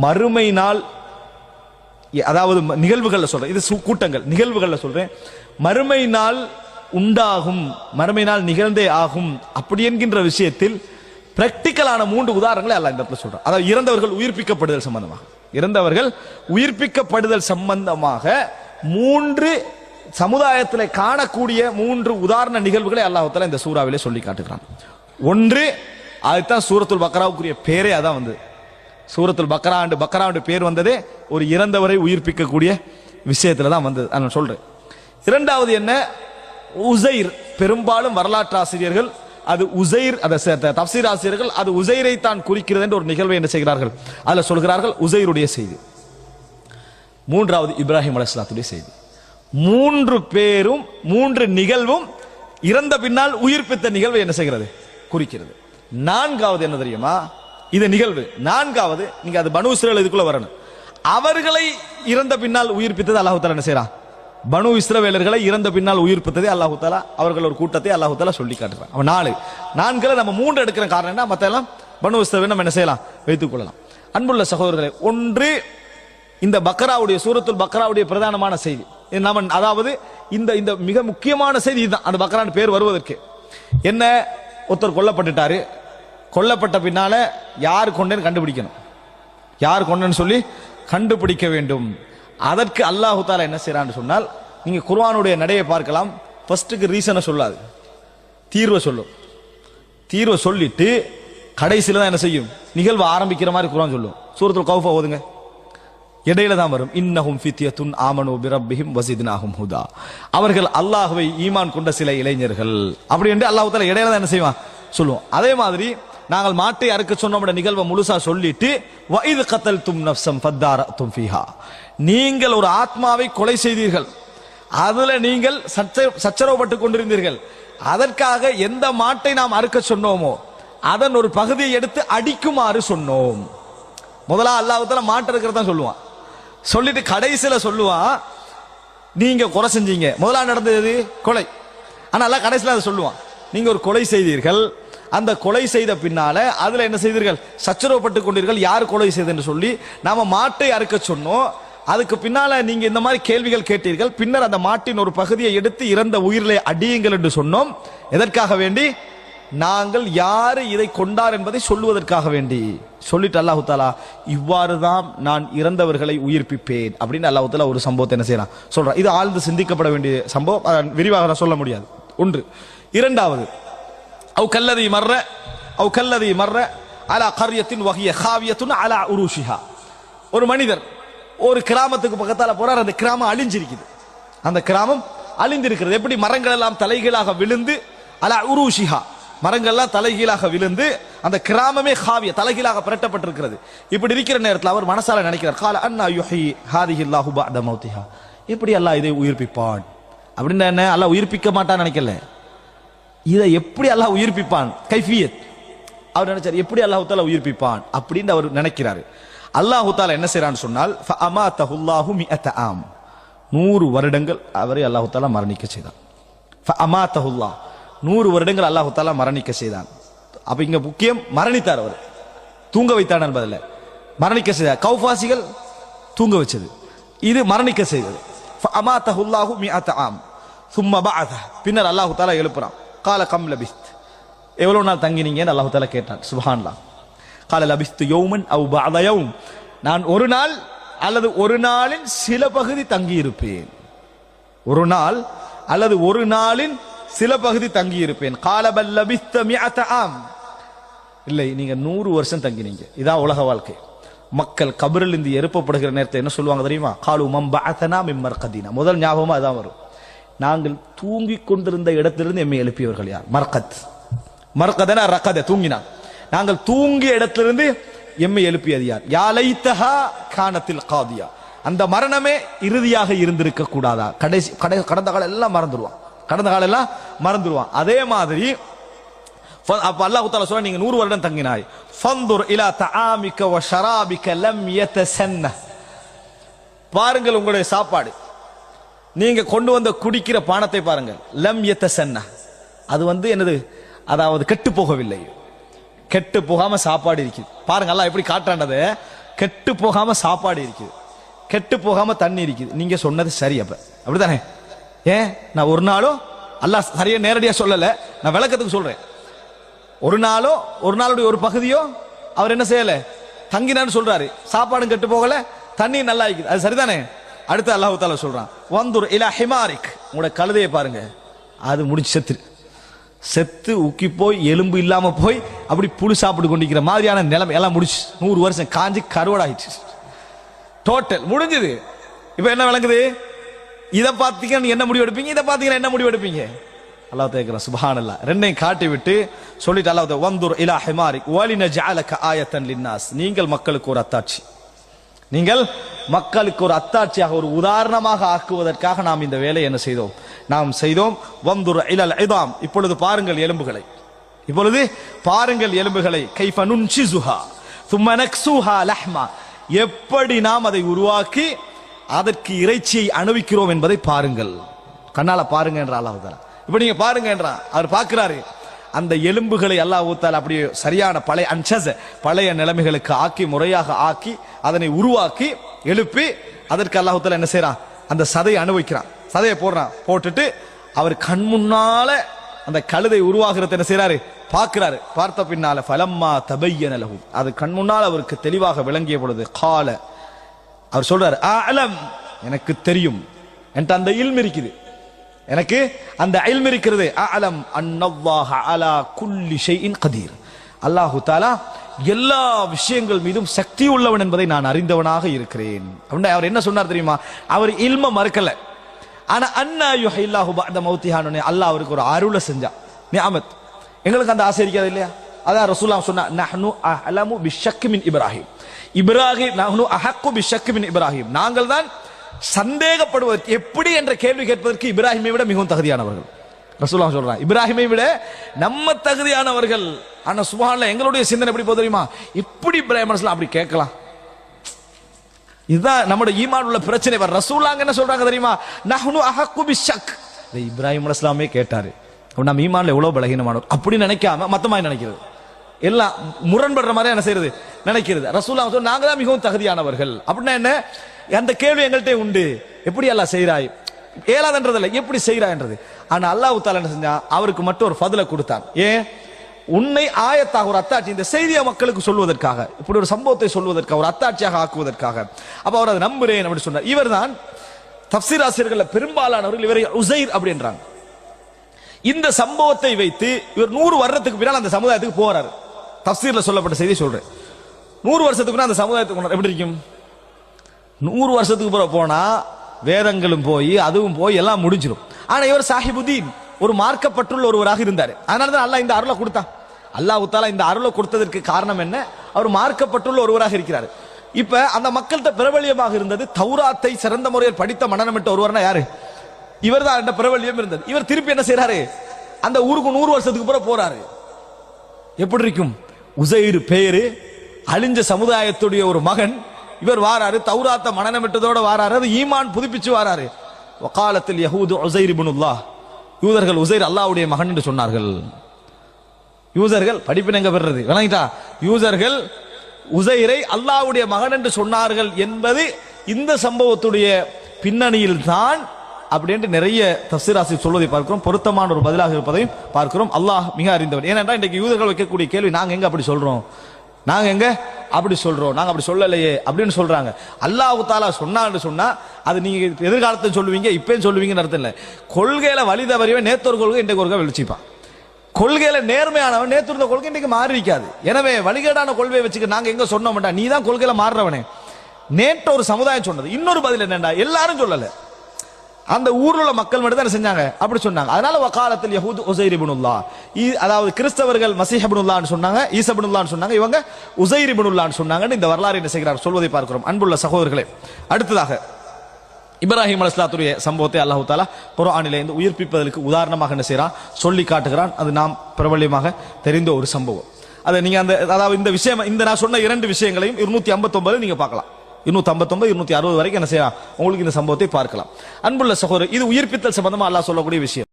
மறுமை நாள், அதாவது நிகழ்வுகள்ல சொல்றேன், இது கூட்டங்கள் நிகழ்வுகள்ல சொல்றேன், மறுமை நாள் உண்டாகும், மறுமை நாள் நிகழ்ந்தே ஆகும் அப்படி என்கின்ற விஷயத்தில் பிராக்டிக்கலான 3 உதாரணங்களை அல்லாஹ் இந்த இடத்துல சொல்றான். அதாவது இறந்தவர்கள் உயிர்ப்பிக்கப்படுதல் சம்பந்தமாக, இறந்தவர்கள் உயிர்ப்பிக்கப்படுதல் சம்பந்தமாக 3 சமுதாயத்தில் காணக்கூடிய 3 உதாரண நிகழ்வுகளை அல்லாஹ் தஆலா இந்த சூறாவிலே சொல்லி காட்டுகிறான். ஒன்று, அதுதான் சூரத்துல் பக்ராவுக்குரிய பேரே அதான் வந்து சூரத்துல் பக்ராவுடைய பேர் வந்ததே ஒரு இறந்தவரை உயிர்ப்பிக்கக்கூடிய விஷயத்துல தான் வந்தது. நான் சொல்றேன். இரண்டாவது என்ன, உசைர், பெரும்பாலும் வரலாற்று ஆசிரியர்கள் அது உசைர், தப்சீர் ஆசிரியர்கள் அது உசைரை தான் குறிக்கிறது என்று ஒரு நிகழ்வை என்ன செய்கிறார்கள், அதுல சொல்கிறார்கள் உசைருடைய செய்தி. மூன்றாவது இப்ராஹிம் அலைஹிஸ்ஸலாத்துடைய செய்தி. 3 பேரும் 3 நிகழ்வும் இறந்த பின்னால் உயிர்ப்பித்த நிகழ்வை என்ன செய்கிறது, குறிக்கிறது. 4வது என்ன தெரியுமா, இது நிகழ்வு. 4வது நீங்க அது பனு இஸ்ரவேல் இதுக்குள்ள வரணும். அவர்களை இறந்த பின்னால் உயிர்ப்பித்தது அல்லாஹ் தஆலா என்ன செய்றான், பனு இஸ்ரவேலர்களை இறந்த பின்னால் உயிர்ப்பித்ததே அல்லாஹ் தஆலா, அவர்கள் ஒரு கூட்டத்தை அல்லாஹ் தஆலா சொல்லி காட்டுறான். அவன் 4களை நம்ம 3 எடுக்கிற காரணம் என்ன, மத்த எல்லாம் பனு இஸ்ரவேல் நம்ம என்ன செய்யலாம், வைத்துக் கொள்ளலாம். அன்புள்ள சகோதரர்களே, ஒன்று இந்த பக்ராவுடைய சூரத்துல் பக்ராவுடைய பிரதானமான செய்தி, அதாவது இந்த மிக முக்கியமான செய்தி இதுதான். அந்த பக்ரான் பேர் வருவதற்கு என்ன, ஒருத்தர் கொல்லப்பட்டுட்டாரு, கொல்லப்பட்ட பின்னால யார் கொண்டேன்னு கண்டுபிடிக்கணும், யார் கொண்டேன்னு சொல்லி கண்டுபிடிக்க வேண்டும். அதற்கு அல்லாஹ் தஆலா என்ன செய்றான்னு சொன்னால், நீங்க குர்ஆனுடைய நடையை பார்க்கலாம். ஃபர்ஸ்ட்டுக்கு ரீசனை சொல்லாது, தீர்வை சொல்லும். தீர்வை சொல்லிட்டு கடைசியில தான் என்ன செய்யும், நிகழ்வு ஆரம்பிக்கிற மாதிரி குர்ஆன் சொல்லும். சூரத்துல் கௌஃப் ஓதுங்க, இடையில தான் வரும், இன்னஹும் ஃபித்யத்துன் ஆமனு பிரப்பிஹிம் வஸித்னாஹும் ஹுதா, அவர்கள் அல்லாஹ்வை ஈமான் கொண்ட சில இளைஞர்கள் அப்படி என்று அல்லாஹ் தஆலா இடையில தான் என்ன செய்வான் சொல்லுவோம். அதே மாதிரி நாங்கள் மாட்டை அறுக்க சொன்னோம் நிகழ்வை முழுசா சொல்லிட்டு வஇத் கதல்தும் நஃப்ஸம் ஃபத்தாரதும் ஃபீஹா, நீங்கள் ஒரு ஆத்மாவை கொலை செய்தீர்கள், அதுல நீங்கள் சச்சரவுபட்டு கொண்டிருந்தீர்கள், அதற்காக எந்த மாட்டை நாம் அறுக்க சொன்னோமோ அதன் ஒரு பகுதியை எடுத்து அடிக்குமாறு சொன்னோம். முதல்ல அல்லாஹ் தஆலா மாட்டை இருக்கிறதா சொல்லுவான், சொல்லிட்டு கடைசியில சொல்லுவான் நீங்க கொலை செஞ்சீங்க. முதல்ல நடந்தது கொலை, ஆனா அல்லாஹ் கடைசியில அதை சொல்லுவான், நீங்க ஒரு கொலை செய்தீர்கள், அந்த கொலை செய்த பின்னால அதுல என்ன செய்தீர்கள், சச்சரவுப்பட்டு கொண்டீர்கள், யார் கொலை செய்தன்னு சொல்லி நாம மாட்டை அறுக்க சொன்னோம், அதுக்கு பின்னால நீங்க இந்த மாதிரி கேள்விகள் கேட்டீர்கள், பின்னர் அந்த மாட்டின் ஒரு பகுதியை எடுத்து இறந்த உயிரிலே அடியுங்கள் என்று சொன்னோம். எதற்காக வேண்டி, நாங்கள் யாரு இதை கொண்டார் என்பதை சொல்லுவதற்காக வேண்டி. சொல்லிட்டு அல்லாஹ் தஆலா இவ்வாறு தான் நான் இறந்தவர்களை உயிர்ப்பிப்பேன் அப்படின்னு அல்லாஹ் தஆலா ஒரு சம்பவத்தை என்ன செய்யறான் சொல்றான். இது ஆழ்ந்து சிந்திக்கப்பட வேண்டிய சம்பவம், விரிவாக சொல்ல முடியாது. ஒன்று. இரண்டாவது, أو كالذي مر على قرية وهي خاوية على عروشها, ஒரு மனிதர் ஒரு கிராமத்துக்கு பக்கத்தால போறார், அந்த கிராமம் அழிஞ்சிருக்குது, அந்த கிராமம் அழிந்திருக்கிறது. எப்படி, மரங்கள் எல்லாம் தலைகீழாக விழுந்து, அலா உருஷிஹா, மரங்கள் எல்லாம் தலைகீழாக விழுந்து அந்த கிராமமே காவிய தலைகீழாக புரட்டப்பட்டிருக்கிறது. இப்படி இருக்கிற நேரத்தில் அவர் மனசால நினைக்கிறார், கால அன்னா யுஹி ஹாதிஹில்லாஹு பஅத மௌதிஹா, எப்படி அல்லாஹ் இதை உயிர்ப்பிப்பான் அப்படின்னு. என்ன, அல்லாஹ் உயிர்ப்பிக்க மாட்டான்னு நினைக்கல, இதை எப்படி அல்லாஹ் உயிர்ப்பிப்பான், கைஃபியத் அவர் நினைச்சார், எப்படி அல்லாஹ் தஆலா உயிர்ப்பிப்பான் அப்படின்னு அவர் நினைக்கிறாரு. அல்லாஹ் தஆலா என்ன செய்றான்னு சொன்னால், ஃபஅமாதஹுல்லாஹு மிஅத ஆம், 100 வருடங்கள் அவரை அல்லாஹ் தஆலா மரணிக்க செய்தான். ஃபஅமாதஹுல்லாஹ், 100 வருடங்கள் அல்லாஹ் தஆலா மரணிக்க செய்தான். அப்ப இங்க முக்கியம் மரணித்தார், அவர் தூங்க வைத்தான் என்பதில்லை, மரணிக்க செய்தார். கௌஃபாசிகள் தூங்க வச்சது, இது மரணிக்க செய்தது. ஃபஅமாதஹுல்லாஹு மிஅத ஆம் ثم بعث, பின்னர் அல்லாஹ் தஆலா எழுப்புறான். கால கம் லபிஸ்த், எவ்வளவு நாள் தங்கினீங்கன்னு அல்லாஹ் தஆலா கேட்டான். சுப்ஹானல்லாஹ். கால லபிஸ்து யௌமன் அவ் பஅத யௌம், நான் ஒரு நாள் அல்லது ஒரு நாளின் சில பகுதி தங்கி இருப்பேன், ஒரு நாள் அல்லது ஒரு நாளின் சில பகுதி தங்கி இருப்பேன். கால பல் லபிஸ்த மிஅத ஆம், இல்லை நீங்க 100 வருஷம் தங்கினீங்க. இதான் உலக வாழ்க்கை. மக்கள் கபரில் இருந்து எழுப்பப்படுகிற நேரத்தை என்ன சொல்லுவாங்க தெரியுமா, காலு மம் பஅதனா மின் மர்கதினா, முதல் ஞாபகமா அதான் வரும், நாங்கள் தூங்கிக் கொண்டிருந்த இடத்திலிருந்து எம்மை எழுப்பியவர்கள் யார், மர்கத். மர்கதனா ரகத, தூங்கினான், நாங்கள் தூங்கிய இடத்திலிருந்து எம்மை எழுப்பியது யார், யா லைத்தஹா கானத்தில் காதியா, அந்த மரணமே இறுதியாக இருந்திருக்க கூடாதா. கடந்த காலம் எல்லாம் மறந்துடுவான், கடந்த காலம் எல்லாம் மறந்துடுவான். அதே மாதிரி அப்ப அல்லாஹ் தஆலா சொல்றான், நீங்க 100 வருடம் தங்கினாய். ஃபந்துர் இலா தஆமிக வ ஷராபிக லம் யதசன்ன, பாருங்கள் உங்களுடைய சாப்பாடு, நீங்க கொண்டு வந்த குடிக்கிற பானத்தை பாருங்கள், லம் யதசன்ன, அது என்னது, அதாவது கெட்டு போகவில்லை, கெட்டு போகாம சாப்பாடு இருக்குது. பாருங்க அல்லாஹ் எப்படி காட்டுறாண்டது, கெட்டு போகாம சாப்பாடு இருக்குது, கெட்டு போகாம தண்ணி இருக்குது. நீங்க சொன்னது சரி. அப்ப அப்படித்தானே? ஏன் நான் ஒரு நாளும் அல்லாஹ் சரியா நேரடியா சொல்லல, நான் விளக்கத்துக்கு சொல்றேன். ஒரு நாளுடைய ஒரு பகுதியோ அவர் என்ன செய்யல, தங்கினான்னு சொல்றாரு. சாப்பாடும் கெட்டு போகல, தண்ணி நல்லா இருக்குது, அது சரிதானே? அடுத்து அல்லாஹ் தஆலா சொல்றான், வந்துர் இலா ஹிமாரிக், உங்களோட கழுதையை பாருங்க, அது முடிச்சு செத்து உக்கி போய் எலும்பு இல்லாம போய் அப்படி புழு சாப்பிட்டு கொண்டிருக்கிற மாதிரியான நிலைமை எல்லாம் முடிச்சு 100 வருஷம் காஞ்சி கருவடாயிடுச்சு. டோட்டல் முடிஞ்சது. இப்ப என்ன விளங்குது? இதை பார்த்தீங்கன்னா என்ன முடிவு எடுப்பீங்க, இதை பார்த்தீங்கன்னா என்ன முடிவு எடுப்பீங்க? அல்லாஹ் கேட்கிறான் சுப்ஹானல்லாஹ். ரெண்டையும் காட்டி விட்டு சொல்லிட்டு அல்லாஹ் வந்துர் இலா ஹிமாரிக் வலினஜஅலக ஆயத்தன் லின்னாஸ், நீங்கள் மக்களுக்கு ஒரு அத்தாட்சி, நீங்கள் மக்களுக்கு ஒரு அத்தாட்சியாக ஒரு உதாரணமாக ஆக்குவதற்காக நாம் இந்த வேலையை என்ன செய்தோம், நாம் செய்தோம். வந்துர் இலல் இதாம், இப்பொழுது பாருங்கள் எலும்புகளை, இப்பொழுது பாருங்கள் எலும்புகளை. கைஃப நுன்ஷிஸுஹா ثم نكسوها لحما, எப்படி நாம் அதை உருவாக்கி அதற்கு இறைச்சியை அனுபவிக்கிறோம் என்பதை பாருங்கள், கண்ணால பாருங்க என்ற அல்லாஹ் தஆலா. இப்ப நீங்க பாருங்க என்றான். அவர் பார்க்கிறாரு. அந்த எலும்புகளை அல்லாஹ் தஆலா அப்படியே சரியான பழைய அன்ஷஸ் பழைய நிலைமைகளுக்கு ஆக்கி, முறையாக ஆக்கி, அதனை உருவாக்கி எழுப்பி அதற்கு அல்லாஹ் தஆலா என்ன செய்யறான், அந்த சதையை அனுபவிக்கிறான், சதையை போடுறான். போட்டுட்டு அவர் கண் முன்னால அந்த கழுதை உருவாகிறத என்ன செய்யறாரு, பார்க்கிறாரு. பார்த்த பின்னால ஃபலம்மா தபய்யன லஹு, அது கண் முன்னால் அவருக்கு தெளிவாக விளங்கிய பொழுது கால, அவர் சொல்றாரு அலம், எனக்கு தெரியும், என்கிட்ட அந்த இல்ம் இருக்குது, எனக்கு அந்த இல்ம் இருக்கிறது. அலம் அன்னல்லாஹ அலா குல்லி ஷைஇன் கதீர், அல்லாஹு தஆலா எல்லா விஷயங்கள் மீதும் சக்தி உள்ளவன் என்பதை நான் அறிந்தவனாக இருக்கிறேன். அப்படின்னா அவர் என்ன சொன்னார் தெரியுமா? அவர் இல்ம மறுக்கல. ஆனா அன்னா யுஹில்லாஹு பஅத மௌத்திஹானு, அல்லாஹ் அவருக்கு ஒரு அருளை செஞ்சா, நிஅமத். எங்களுக்கு அந்த ஆசை இருக்காது இல்லையா? அதான் ரசூலுல்லாஹ் சொன்னா, நஹ்னு அஹ்லமு பிஷ்ஷக் மின் இப்ராஹிம், நஹ்னு அஹக்கு பிஷ்ஷக் மின் இப்ராஹிம், நாங்கள் தான் சந்தேகப்படுவதற்கு, எப்படி என்ற கேள்வி கேட்பதற்கு இப்ராஹிமை விட மிகவும் தகுதியானவர்கள். ரசூலுல்லாஹ் சொல்றாங்க, இப்ராஹிமை விட நம்ம தகுதியானவர்கள். ஆனா சுப்ஹானல்லாஹ், எங்களுடைய சிந்தனை எப்படி போகுது தெரியுமா? எப்படி இப்ராஹிம் அலைஹிஸ்ஸலாம் அப்படி கேட்கலாம்? இதுதான் நம்முடைய ஈமான் உள்ள பிரச்சனை. ரசூலுல்லாஹ் என்ன சொல்றாங்க தெரியுமா? நஹ்னு அஹக்கு பிஷ்ஷக், இப்ராஹிம் அலைஹிஸ்ஸலாமே கேட்டாரு. நம்ம ஈமான்ல எவ்வளவு பலகீனமானவர் அப்படி நினைக்காம மத்தமாய் நினைக்கிறது, எல்லாம் முரண்படுற மாதிரி என்ன செய்யறது, நினைக்கிறது. ரசூலுல்லாஹ் சொல்றாங்க, நாங்க தான் மிகவும் தகுதியானவர்கள். அப்படின்னா என்ன, அந்த கேள்வி எங்கள்கிட்ட உண்டு, எப்படி அல்லாஹ் செய்றாய், ஏலாதன்றதில்லை, எப்படி செய்றாய்ன்றது. ஆனா அல்லாஹ் தஆலா என்ன செஞ்சா, அவருக்கு மட்டும் ஒரு ஃபضல கொடுத்தான். ஏன்? உன்னை ஆயத்தாக ஒரு அத்தாட்சி, இந்த செய்தியை மக்களுக்கு சொல்வதற்காக, இப்படி ஒரு சம்பவத்தை சொல்வதற்காக, ஒரு அத்தாட்சியாக ஆக்குவதற்காக. அப்ப அவர் அதை நம்புறேன் அப்படி சொன்னார். இவர் தான் தஃப்சீர் ஆசிரியர்கள் பெரும்பாலானவர்கள் இவரை உஸைர் அப்படின்றாங்க. இந்த சம்பவத்தை வைத்து இவர் 100 வருடத்துக்கு பின்னால் அந்த சமுதாயத்துக்கு போறாரு. தஃப்சீர்ல சொல்லப்பட்ட செய்தி சொல்றேன். 100 வருஷத்துக்கு அந்த சமுதாயத்துக்கு எப்படி இருக்கும்? 100 வருஷத்துக்கு போனா வேதங்களும் போய் அதுவும் போய் எல்லாம் முடிஞ்சிடும். ஆனா இவர் சாஹிபுதீன், ஒரு மார்க்கப்பட்டுள்ள ஒருவராக இருந்தார். அதனாலதான் அல்லாஹ் இந்த அருளை கொடுத்தான். அல்லாஹ் தஆலா இந்த அருளை கொடுத்ததற்கு காரணம் என்ன? அவர் மார்க்கப்பட்டுள்ள ஒருவராக இருக்கிறார். இப்ப அந்த மக்கள்கிட்ட பிரபல்யமாக இருந்தது தௌராத்தை சிறந்த முறையில் படித்த மனநமிட்ட ஒருவர்னா யாரு? இவர் தான் அந்த பிரபல்யம் இருந்தது. இவர் திருப்பி என்ன செய்யறாரு, அந்த ஊருக்கு 100 வருஷத்துக்கு பிறகு போறாரு. எப்படி இருக்கும்? உஸைர் பேரு, அழிஞ்ச சமுதாயத்துடைய ஒரு மகன், இவர் வாராரு, தௌராத்த மனநமிட்டதோட வாராரு, அது ஈமான் புதுப்பிச்சு வாராரு. வகாலத்தில் யஹூது உஸைர் இப்னுல்லாஹ், யூதர்கள் உஸைர் அல்லாஹ்வுடைய மகன் என்று சொன்னார்கள். யூதர்கள் படிப்பின் எங்க பெறுறது விளங்கிட்டா? யூதர்கள் உஸைரை அல்லாஹ்வுடைய மகன் என்று சொன்னார்கள் என்பது இந்த சம்பவத்துடைய பின்னணியில் தான் அப்படின்ட்டு நிறைய தஃப்சீர் ஆசிரியர் சொல்வதை பார்க்கிறோம். பொருத்தமான ஒரு பதிலாக இருப்பதையும் பார்க்கிறோம். அல்லாஹ் மிக அறிந்தவர். ஏனென்றால் இன்றைக்கு யூதர்கள் வைக்கக்கூடிய கேள்வி, நாங்க எங்க அப்படி சொல்றோம், நாங்க எங்க அப்படி சொல்றோம், நாங்க அப்படி சொல்லலையே அப்படின்னு சொல்றாங்க. அல்லாஹ் தஆலா சொன்னான்னு சொன்னா அது நீங்க எதிர்காலத்தில் சொல்லுவீங்க, இப்பயும் சொல்லுவீங்கன்னு அர்த்தம் இல்லை. கொள்கையில வழி தவறியவன் நேத்து ஒரு கொள்கை இன்றைக்கு ஒருக்கா வெளிச்சிப்பான். கொள்கையில நேர்மையானவன் நேத்து இருந்த கொள்கை இன்றைக்கு மாறி இருக்காது. எனவே வழிகேடான கொள்கையை வச்சுக்க நாங்க எங்க சொன்ன மாட்டா, நீ தான் கொள்கையில மாறுறவனே. நேற்று ஒரு சமுதாயம் சொன்னது. இன்னொரு பதில் என்னண்டா, எல்லாரும் சொல்லல, அந்த ஊர்ல உள்ள மக்கள் மட்டும் தான் செஞ்சாங்க அப்படி சொன்னாங்க. அதனால வகாலத்தில் யஹூது உஸைர் இப்னுல்லாஹ், அதாவது கிறிஸ்தவர்கள் மஸீஹ் இப்னுல்லாஹ்னு சொன்னாங்க, ஈசா இப்னுல்லாஹ்னு சொன்னாங்க, இவங்க உஸைர் இப்னுல்லாஹ்னு சொன்னாங்கன்னு இந்த வரலாறு என்ன செய்கிறார் சொல்வதை பார்க்கிறோம். அன்புள்ள சகோதரர்களே, அடுத்ததாக இப்ராஹிம் அலைஹிஸ்ஸலாத்துடைய சம்பவத்தை அல்லாஹ் தஆலா குர்ஆனிலே இந்த உயிர்ப்பிப்பதற்கு உதாரணமாக என்ன செய்றான், சொல்லி காட்டுகிறான். அது நாம் பிரபல்யமாக தெரிந்த ஒரு சம்பவம். அதை நீங்க அந்த, அதாவது இந்த விஷயம், இந்த நான் சொன்ன 2 விஷயங்களையும் 259 நீங்க பார்க்கலாம். 259 260 வரைக்கும் என்ன செய்யலாம், உங்களுக்கு இந்த சம்பவத்தை பார்க்கலாம். அன்புள்ள சகோதரர், இது உயிர்ப்பித்தல் சம்பந்தமா அல்லாஹ் சொல்லக்கூடிய விஷயம்.